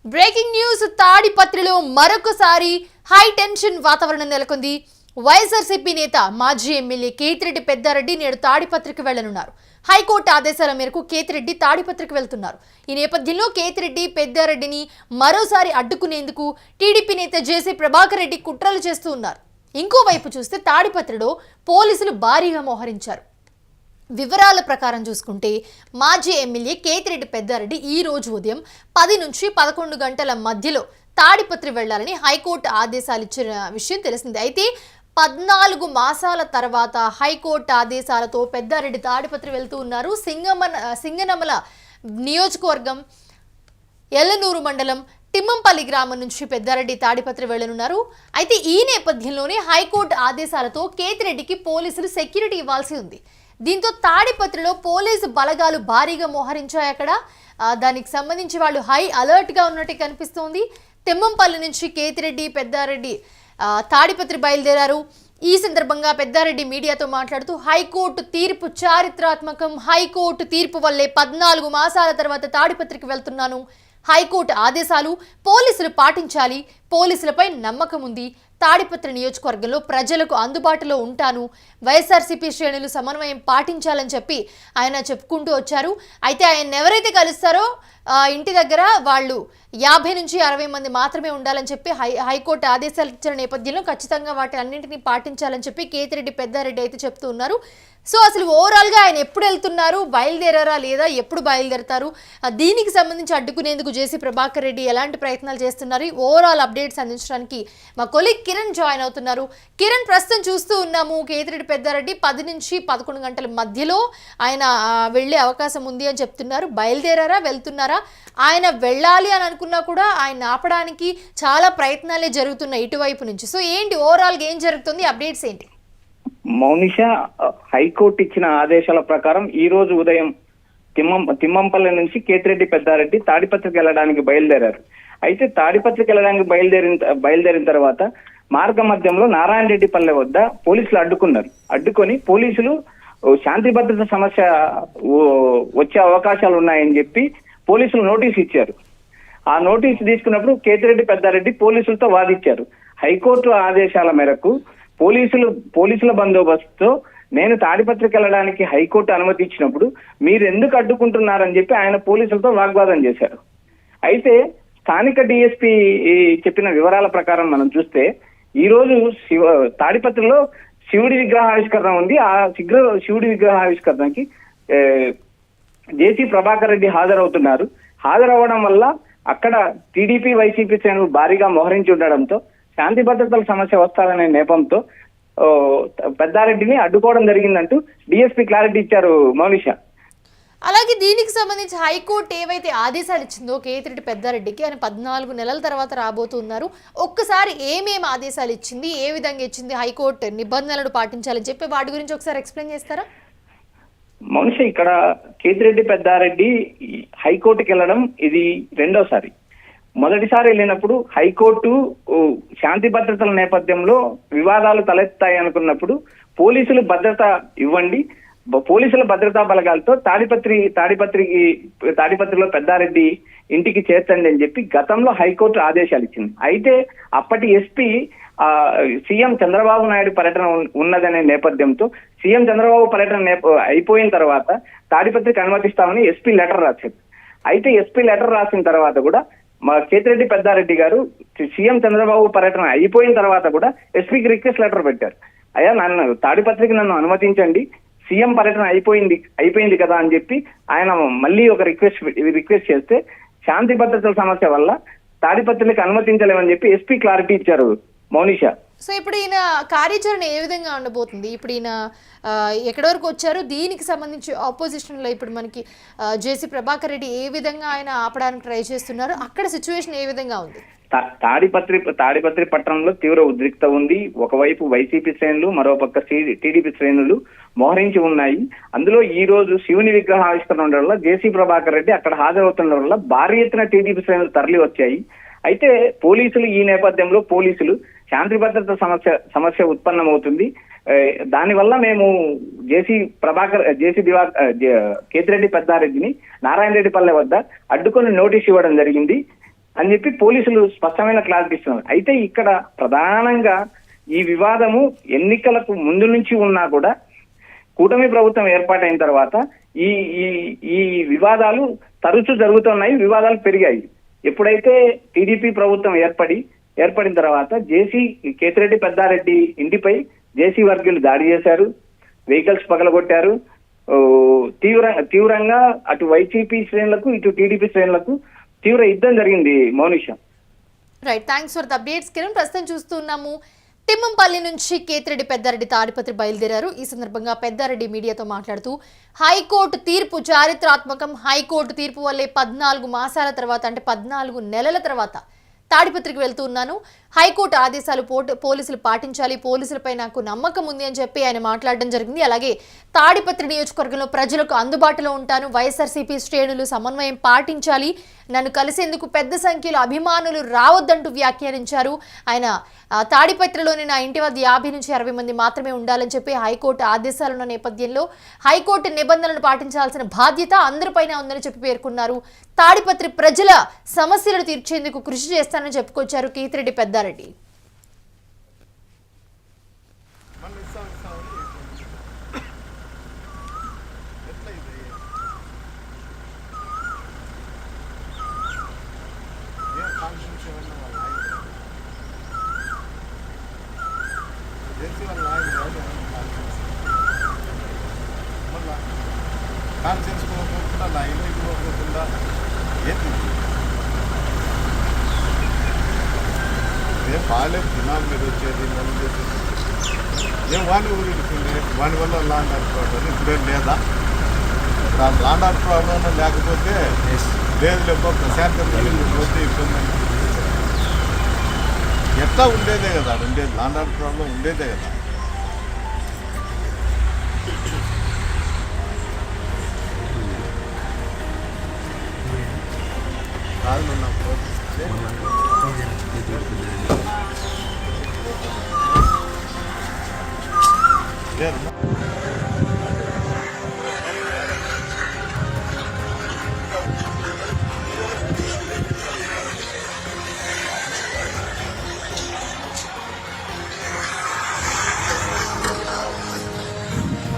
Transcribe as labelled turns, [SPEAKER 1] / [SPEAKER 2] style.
[SPEAKER 1] Breaking news తాడిపత్రిలో మరొకసారి high tension వాతావరణం నెలకొంది. వైఎస్ఆర్సీపీ నేత మాజీ ఎమ్మెల్యే కేతిరెడ్డి పెద్దారెడ్డి నేడు తాడిపత్రికి వెళ్లనున్నారు. హైకోర్టు ఆదేశాల మేరకు కేతిరెడ్డి తాడిపత్రికి వెళ్తున్నారు. ఈ నేపథ్యంలో కేతిరెడ్డి పెద్దారెడ్డిని మరోసారి అడ్డుకునేందుకు టీడీపీ నేత జేసీ ప్రభాకర్ రెడ్డి కుట్రలు చేస్తూ ఉన్నారు. ఇంకోవైపు చూస్తే తాడిపత్రిలో పోలీసులు భారీగా మోహరించారు. వివరాల ప్రకారం చూసుకుంటే మాజీ ఎమ్మెల్యే కేతిరెడ్డి పెద్దారెడ్డి ఈ రోజు ఉదయం 10 నుంచి 11 గంటల మధ్యలో తాడిపత్రి వెళ్లాలని హైకోర్టు ఆదేశాలు ఇచ్చిన విషయం తెలిసింది. అయితే 14 మాసాల తర్వాత హైకోర్టు ఆదేశాలతో పెద్దారెడ్డి తాడిపత్రి వెళ్తూ ఉన్నారు. సింగనమల నియోజకవర్గం ఎల్లనూరు మండలం తిమ్మంపల్లి గ్రామం నుంచి పెద్దారెడ్డి తాడిపత్రి వెళ్లనున్నారు. అయితే ఈ నేపథ్యంలోనే హైకోర్టు ఆదేశాలతో కేతిరెడ్డికి పోలీసులు సెక్యూరిటీ ఇవ్వాల్సి ఉంది. దీంతో తాడిపత్రిలో పోలీసు బలగాలు భారీగా మోహరించాయి. అక్కడ దానికి సంబంధించి వాళ్ళు హై అలర్ట్గా ఉన్నట్టు కనిపిస్తోంది. తిమ్మంపల్లి నుంచి కేతిరెడ్డి పెద్దారెడ్డి తాడిపత్రి బయలుదేరారు. ఈ సందర్భంగా పెద్దారెడ్డి మీడియాతో మాట్లాడుతూ హైకోర్టు తీర్పు చారిత్రాత్మకం, హైకోర్టు తీర్పు వల్లే 14 మాసాల తర్వాత తాడిపత్రికి వెళ్తున్నాను. హైకోర్టు ఆదేశాలు పోలీసులు పాటించాలి, పోలీసులపై నమ్మకం ఉంది, తాడిపత్రి నియోజకవర్గంలో ప్రజలకు అందుబాటులో ఉంటాను, వైఎస్ఆర్సీపీ శ్రేణులు సమన్వయం పాటించాలని చెప్పి ఆయన చెప్పుకుంటూ వచ్చారు. అయితే ఆయన ఎవరైతే కలుస్తారో ఇంటి దగ్గర వాళ్ళు 50 నుంచి 60 మంది మాత్రమే ఉండాలని చెప్పి హైకోర్టు ఆదేశాలు ఇచ్చిన నేపథ్యంలో ఖచ్చితంగా వాటి అన్నింటినీ పాటించాలని చెప్పి కేతిరెడ్డి పెద్దారెడ్డి అయితే చెప్తూ ఉన్నారు. సో అసలు ఓవరాల్గా ఆయన ఎప్పుడు వెళ్తున్నారు, బయలుదేరారా లేదా, ఎప్పుడు బయలుదేరతారు, దీనికి సంబంధించి అడ్డుకునేందుకు జేసీ ప్రభాకర్ రెడ్డి ఎలాంటి ప్రయత్నాలు చేస్తున్నారు, ఓవరాల్ అప్డేట్స్ అందించడానికి మా కొలీగ్ కిరణ్ జాయిన్ అవుతున్నారు. కిరణ్, ప్రస్తుతం చూస్తూ ఉన్నాము కేతిరెడ్డి పెద్దారెడ్డి 10 నుంచి 11 గంటల మధ్యలో ఆయన వెళ్ళే అవకాశం ఉంది అని చెప్తున్నారు. బయలుదేరారా, వెళ్తున్నారా? ఆయన వెళ్ళాలి అని అనుకున్నా కూడా ఆయన ఆపడానికి చాలా ప్రయత్నాలే జరుగుతున్నాయి ఇటువైపు నుంచి. సో ఏంటి ఓవరాల్గా ఏం జరుగుతుంది, అప్డేట్స్ ఏంటి?
[SPEAKER 2] మౌనిష, హైకోర్టు ఇచ్చిన ఆదేశాల ప్రకారం ఈ రోజు ఉదయం తిమ్మంపల్లి నుంచి కేతిరెడ్డి పెద్దారెడ్డి తాడిపత్రికి వెళ్ళడానికి బయలుదేరారు. అయితే తాడిపత్రికి వెళ్ళడానికి బయలుదేరిన తర్వాత మార్గ మధ్యంలో నారాయణ రెడ్డి పల్లె వద్ద పోలీసులు అడ్డుకొని పోలీసులు శాంతి భద్రత సమస్య వచ్చే అవకాశాలు ఉన్నాయని చెప్పి పోలీసులు నోటీస్ ఇచ్చారు. ఆ నోటీసు తీసుకున్నప్పుడు కేతిరెడ్డి పెద్దారెడ్డి పోలీసులతో వాదించారు. హైకోర్టు ఆదేశాల మేరకు పోలీసుల బందోబస్తుతో నేను తాడిపత్రికి వెళ్ళడానికి హైకోర్టు అనుమతి ఇచ్చినప్పుడు మీరు ఎందుకు అడ్డుకుంటున్నారని చెప్పి ఆయన పోలీసులతో వాగ్వాదం చేశారు. అయితే స్థానిక డిఎస్పీ చెప్పిన వివరాల ప్రకారం మనం చూస్తే ఈ రోజు తాడిపత్రిలో శివుడి విగ్రహావిష్కరణ ఉంది. ఆ శివుడి విగ్రహావిష్కరణకి జేసీ ప్రభాకర్ రెడ్డి హాజరవడం వల్ల అక్కడ టీడీపీ వైసీపీ శ్రేణులు భారీగా మోహరించి ఉండడంతో శాంతి భద్రతల సమస్య వస్తాదనే నేపంతో పెద్దారెడ్డిని అడ్డుకోవడం జరిగిందంటూ డిఎస్పీ క్లారిటీ ఇచ్చారు మౌనిష.
[SPEAKER 1] అలాగే దీనికి సంబంధించి హైకోర్టు ఏవైతే ఆదేశాలు ఇచ్చిందో కేతిరెడ్డి పెద్దారెడ్డికి ఆయన 14 నెలల తర్వాత రాబోతున్నారు. ఒక్కసారి ఏమేమి ఆదేశాలు ఇచ్చింది, ఏ విధంగా ఇచ్చింది, హైకోర్టు నిబంధనలను పాటించాలని చెప్పి వాటి గురించి ఒకసారి ఎక్స్ప్లెయిన్ చేస్తారా?
[SPEAKER 2] మౌనిష, ఇక్కడ కేతిరెడ్డి పెద్దారెడ్డి హైకోర్టుకి వెళ్ళడం ఇది రెండోసారి. మొదటిసారి వెళ్ళినప్పుడు హైకోర్టు శాంతి భద్రతల నేపథ్యంలో వివాదాలు తలెత్తాయి అనుకున్నప్పుడు పోలీసులు భద్రత ఇవ్వండి, పోలీసుల భద్రతా బలగాలతో తాడిపత్రిలో పెద్దారెడ్డి ఇంటికి చేర్చండి అని చెప్పి గతంలో హైకోర్టు ఆదేశాలు ఇచ్చింది. అయితే అప్పటి ఎస్పీ సీఎం చంద్రబాబు నాయుడు పర్యటన ఉన్నదనే నేపథ్యంతో సీఎం చంద్రబాబు పర్యటన అయిపోయిన తర్వాత తాడిపత్రికి అనుమతిస్తామని ఎస్పీ లెటర్ రాశారు. అయితే ఎస్పీ లెటర్ రాసిన తర్వాత కూడా మా కేతిరెడ్డి పెద్దారెడ్డి గారు సీఎం చంద్రబాబు పర్యటన అయిపోయిన తర్వాత కూడా ఎస్పీకి రిక్వెస్ట్ లెటర్ పెట్టారు. అయ్యా, తాడిపత్రికి నన్ను అనుమతించండి, సీఎం పర్యటన అయిపోయింది కదా అని చెప్పి ఆయన మళ్ళీ ఒక రిక్వెస్ట్ చేస్తే శాంతి భద్రతల సమస్య వల్ల తాడిపత్రికి అనుమతించలేమని చెప్పి ఎస్పీ క్లారిటీ ఇచ్చారు మౌనిష.
[SPEAKER 1] సో ఇప్పుడు ఈయన కార్యాచరణ ఏ విధంగా ఉండబోతుంది? ఇప్పుడు ఈయన ఎక్కడి వరకు వచ్చారు, దీనికి సంబంధించి ఆపోజిషన్లో ఇప్పుడు మనకి జేసీ ప్రభాకర్ రెడ్డి ఏ విధంగా ఆయన ఆపడానికి ట్రై చేస్తున్నారు, అక్కడ సిచ్యువేషన్ ఏ విధంగా ఉంది?
[SPEAKER 2] తాడిపత్రి పట్టణంలో తీవ్ర ఉద్రిక్త ఉంది. ఒకవైపు వైసీపీ శ్రేణులు, మరోపక్క టీడీపీ శ్రేణులు మోహరించి ఉన్నాయి. అందులో ఈ రోజు శివుని విగ్రహ ఆవిష్కరణ ఉండడం వల్ల జేసీ ప్రభాకర్ రెడ్డి అక్కడ హాజరవుతుండడం వల్ల భారీ ఎత్తున టీడీపీ శ్రేణులు తరలి వచ్చాయి. అయితే ఈ నేపథ్యంలో పోలీసులు శాంతి భద్రత సమస్య ఉత్పన్నమవుతుంది, దానివల్ల మేము కేతిరెడ్డి పెద్దారెడ్డిని నారాయణ రెడ్డి పల్లె వద్ద అడ్డుకొని నోటీస్ ఇవ్వడం జరిగింది. అని చెప్పి పోలీసులు స్పష్టమైన క్లారిటీ ఇస్తున్నారు. అయితే ఇక్కడ ప్రధానంగా ఈ వివాదము ఎన్నికలకు ముందు నుంచి ఉన్నా కూడా కూటమి ప్రభుత్వం ఏర్పాటైన తర్వాత ఈ ఈ ఈ వివాదాలు తరచూ జరుగుతున్నాయి, వివాదాలు పెరిగాయి. ఎప్పుడైతే టీడీపీ ప్రభుత్వం ఏర్పడిన తర్వాత కేతిరెడ్డి పెద్దారెడ్డి ఇంటిపై జేసీ వర్గీయులు దాడి చేశారు, వెహికల్స్ పగలగొట్టారు. తీవ్రంగా అటు వైసీపీ శ్రేణులకు ఇటు టీడీపీ శ్రేణులకు తీవ్ర యుద్ధం జరిగింది. Mounisha.
[SPEAKER 1] Right, thanks for the updates Kiran. ప్రస్తుతం చూస్తున్నాము తిమ్మంపల్లి నుంచి కేతిరెడ్డి పెద్దారెడ్డి తాడిపత్రి బయలుదేరారు. ఈ సందర్భంగా పెద్దారెడ్డి మీడియాతో మాట్లాడుతూ హైకోర్టు తీర్పు చారిత్రాత్మకం, హైకోర్టు తీర్పు వల్లే 14 మాసాల తర్వాత అంటే 14 నెలల తర్వాత తాడిపత్రికి వెళ్తూ ఉన్నాను. హైకోర్టు ఆదేశాలు పోలీసులు పాటించాలి, పోలీసులపై నాకు నమ్మకం ఉంది అని చెప్పి ఆయన మాట్లాడడం జరిగింది. అలాగే తాడిపత్రి నియోజకవర్గంలో ప్రజలకు అందుబాటులో ఉంటాను, వైఎస్ఆర్సీపీ శ్రేణులు సమన్వయం పాటించాలి, నన్ను కలిసేందుకు పెద్ద సంఖ్యలో అభిమానులు రావద్దంటూ వ్యాఖ్యానించారు. ఆయన తాడిపత్రిలోని నా ఇంటి వద్ద 50 నుంచి 60 మంది మాత్రమే ఉండాలని చెప్పి హైకోర్టు ఆదేశాలున్న నేపథ్యంలో హైకోర్టు నిబంధనలను పాటించాల్సిన బాధ్యత అందరిపైన ఉందని చెప్పి పేర్కొన్నారు. తాడిపత్రి ప్రజల సమస్యలను తీర్చేందుకు కృషి చేస్తానని చెప్పుకొచ్చారు కేతిరెడ్డి పెద్దారెడ్డి.
[SPEAKER 3] కాన్ఫరెన్స్ పోకుండా నా ఇంటికి పోకుండా ఏంటి ఏం బాగాలేదు దినాలు మీద వచ్చేది మనం చేసేది ఏం వాడిని ఊరిడుతుంది వాని వల్ల లాండ్ ఆర్డర్ ప్రాబ్లం ఇప్పుడేం లేదా లాండ్ ఆర్డర్ ప్రాబ్లం లేకపోతే లేదు లేకపోతే ప్రశాంతంగా పోతే ఇబ్బంది ఎట్లా ఉండేదే కదా ఉండేది లాండ్ ఆర్డర్ ప్రాబ్లం ఉండేదే కదా. కాదు నా